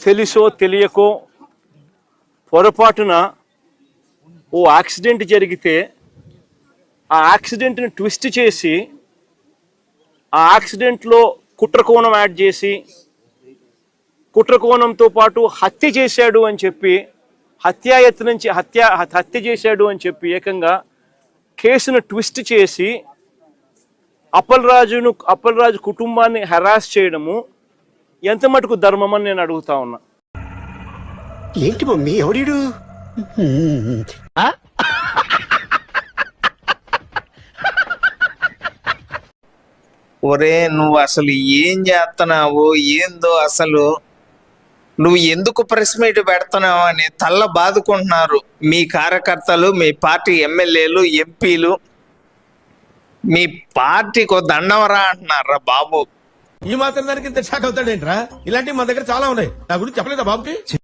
తెలుసో తెలియకో పొరపాటున ఓ యాక్సిడెంట్ జరిగితే ఆ యాక్సిడెంట్ని ట్విస్ట్ చేసి ఆ యాక్సిడెంట్లో కుట్రకోణం యాడ్ చేసి కుట్రకోణంతో పాటు హత్య చేశాడు అని చెప్పి హత్య చేశాడు అని చెప్పి ఏకంగా కేసును ట్విస్ట్ చేసి అప్పలరాజు కుటుంబాన్ని హెరాస్ చేయడము ఎంత మటుకు ధర్మం అని నేను అడుగుతా ఉన్నా. ఏంటి మమ్మీ ఎవడు? ఒరే నువ్వు అసలు ఏం చేస్తున్నావు ఏందో అసలు నువ్వు ఎందుకు ప్రెస్ మీట్ పెడుతున్నావు అని తల్ల బాదుకుంటున్నారు మీ కార్యకర్తలు, మీ పార్టీ ఎమ్మెల్యేలు, ఎంపీలు. మీ పార్టీకి దండవరా అంటున్నారా బాబు. ఈ మాత్రం దానికి ఇంత షాక్ అవుతాడేంట్రా? ఇలాంటివి మన దగ్గర చాలా ఉన్నాయి. నా గురించి చెప్పలేదా బాబుకి?